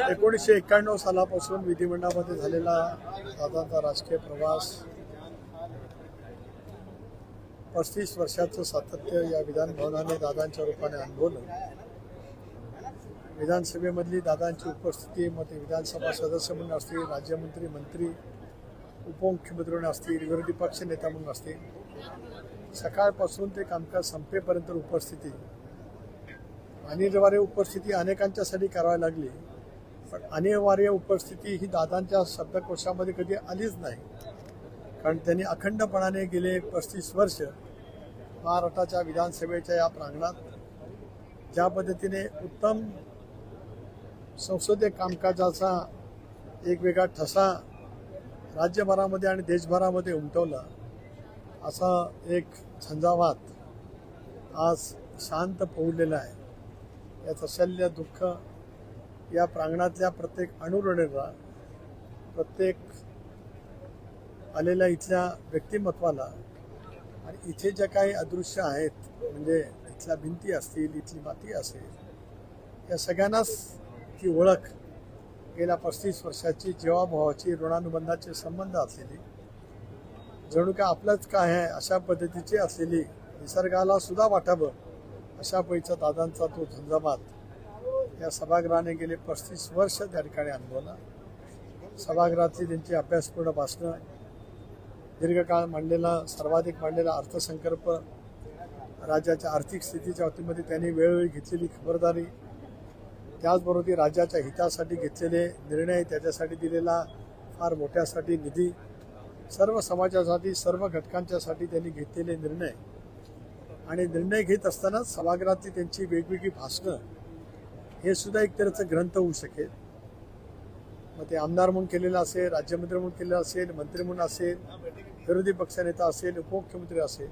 1991 सालापासून विधिमंडळामध्ये झालेला दादांचा राजकीय प्रवास, 35 वर्षाचं सातत्य या विधानभवनाने दादांच्या रूपाने अनुभवलं. विधानसभेमधली दादांची उपस्थिती, मग ते विधानसभा सदस्य म्हणून असतील, राज्यमंत्री, मंत्री, उपमुख्यमंत्री म्हणून असतील, विरोधी पक्ष नेता म्हणून असतील, सकाळपासून ते कामकाज संपेपर्यंत उपस्थिती, अनिवार्य उपस्थिती अनेकांच्यासाठी करावी लागली. पण अनिवार्य उपस्थिती ही दादांच्या शब्दकोशामध्ये कधी आलीच नाही. कारण त्यांनी अखंडपणाने गेले 35 वर्ष महाराष्ट्राच्या विधानसभेच्या या प्रांगणात ज्या पद्धतीने उत्तम संसदीय कामकाजाचा एक वेगळा ठसा राज्यभरामध्ये आणि देशभरामध्ये उमटवला, असा एक झंझावात आज शांत पवलेला आहे. याचं शल्य दुःख या प्रांगणातल्या प्रत्येक अणुरणेला, प्रत्येक आलेल्या इथल्या व्यक्तिमत्वाला आणि इथे जे काही अदृश्य आहेत, म्हणजे इथल्या भिंती असतील, इथली माती असेल, या सगळ्यांनाच ती ओळख गेल्या 35 वर्षाची जीवाभावाची ऋणानुबंधाचे संबंध असलेली, जणू काय आपलंच काय आहे अशा पद्धतीची असलेली, निसर्गाला सुद्धा वाटावं अशा पैचा दादांचा तो झंझावात या सभागृहाने गेले 35 वर्ष त्या ठिकाणी अनुभवला. सभागृहातली त्यांची अभ्यासपूर्ण भाषणं, दीर्घकाळ मांडलेला, सर्वाधिक मांडलेला अर्थसंकल्प, राज्याच्या आर्थिक स्थितीच्या बाबतीमध्ये त्यांनी वेळोवेळी घेतलेली खबरदारी, त्याचबरोबर राज्याच्या हितासाठी घेतलेले निर्णय, त्याच्यासाठी दिलेला फार मोठ्यासाठी निधी, सर्व समाजासाठी, सर्व घटकांच्यासाठी त्यांनी घेतलेले निर्णय आणि निर्णय घेत असताना सभागृहातली त्यांची वेगवेगळी भाषणं, हे सुद्धा एक तऱ्हेचं ग्रंथ होऊ शकेल. मग ते आमदार म्हणून केलेलं असेल, राज्यमंत्री म्हणून केलेलं असेल, मंत्री म्हणून असेल, विरोधी पक्षनेता असेल, उपमुख्यमंत्री असेल,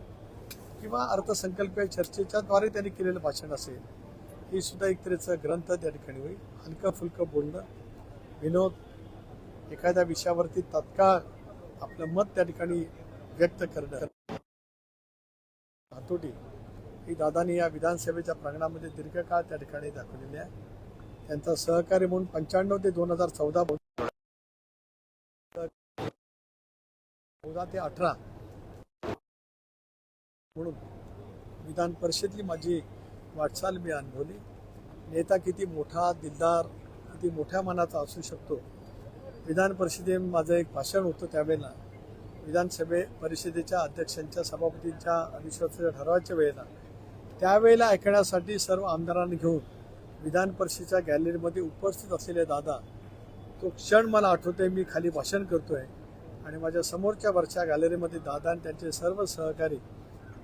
किंवा अर्थसंकल्पीय चर्चेच्याद्वारे त्यांनी केलेलं भाषण असेल, ही सुद्धा एक तऱ्हेचं ग्रंथ त्या ठिकाणी होईल. हलकं फुलकं बोलणं, विनोद, एखाद्या विषयावरती तात्काळ आपलं मत त्या ठिकाणी व्यक्त करणं, हातोटी ही दादांनी या विधानसभेच्या प्रांगणामध्ये दीर्घकाळ त्या ठिकाणी दाखवलेली आहे. त्यांचा सहकारी म्हणून 95 ते 2014, 14 ते 18 म्हणून विधान परिषदेतली माझी वाटचाल मी अनुभवली. नेता किती मोठा, दिलदार, किती मोठ्या मनाचा असू शकतो. विधान परिषदेत माझं एक भाषण होतं त्यावेळेला, विधानसभे परिषदेच्या अध्यक्षांच्या, सभापतींच्या अविश्वासाच्या ठरावाच्या वेळेला, त्यावेळेला ऐकण्यासाठी सर्व आमदारांनी घेऊन विधान परिषदेच्या गॅलरीमध्ये उपस्थित असलेले दादा, तो क्षण मला आठवतोय. मी खाली भाषण करतोय आणि माझ्या समोरच्या वरच्या गॅलरीमध्ये दादा आणि त्यांचे सर्व सहकारी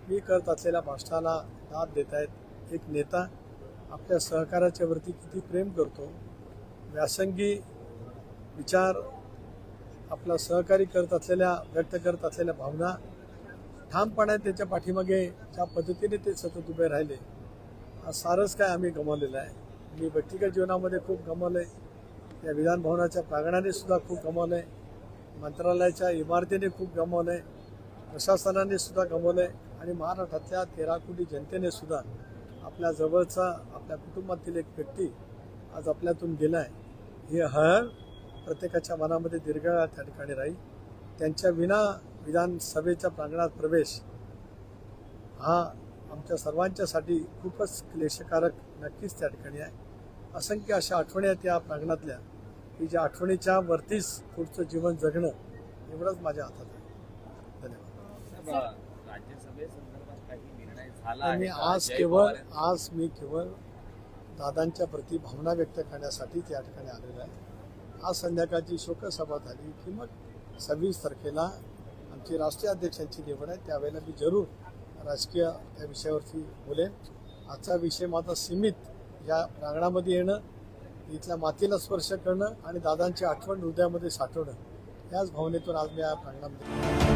मी करत असलेल्या भाषणाला दाद देत आहेत. एक नेता आपल्या सहकार्याच्या वरती किती प्रेम करतो, व्यासंगी विचार आपला सहकारी करत असलेल्या, व्यक्त करत असलेल्या भावना ठामपणे त्याच्या पाठीमागे ज्या पद्धतीने ते सतत उभे राहिले, आज सारंच काय आम्ही गमावलेलं आहे. मी व्यक्तिगत जीवनामध्ये खूप गमावलं आहे, या विधानभवनाच्या प्रांगणाने सुद्धा खूप गमावलं आहे, मंत्रालयाच्या इमारतीने खूप गमावलं आहे, प्रशासनाने सुद्धा गमावलं आहे आणि महाराष्ट्रातल्या 13 कोटी जनतेने सुद्धा आपल्या जवळचा, आपल्या कुटुंबातील एक व्यक्ती आज आपल्यातून गेला आहे. ही हळ प्रत्येकाच्या मनामध्ये दीर्घकाळ त्या ठिकाणी राहील. त्यांच्या विना विधानसभेच्या प्रांगणात प्रवेश हा आमच्या सर्वांच्यासाठी खूपच क्लेशकारक नक्कीच त्या ठिकाणी आहे. असंख्य अशा आठवणी आहेत या प्रांगणातल्या, की ज्या आठवणीच्या वरतीच पुढचं जीवन जगणं एवढंच माझ्या हातात आहे. धन्यवाद. आणि आज मी केवळ दादांच्या प्रती भावना व्यक्त करण्यासाठी त्या ठिकाणी आलेलो आहे. आज संध्याकाळची शोकसभा झाली की मग 26 तारखेला आमची राष्ट्रीय अध्यक्षांची निवड आहे, त्यावेळेला मी जरूर राजकीय त्या विषयावरती बोलेन. आजचा विषय माझा सीमित या प्रांगणामध्ये येणं, इथल्या मातीला स्पर्श करणं आणि दादांची आठवण हृदयामध्ये साठवणं, याच भावनेतून आज मी या प्रांगणामध्ये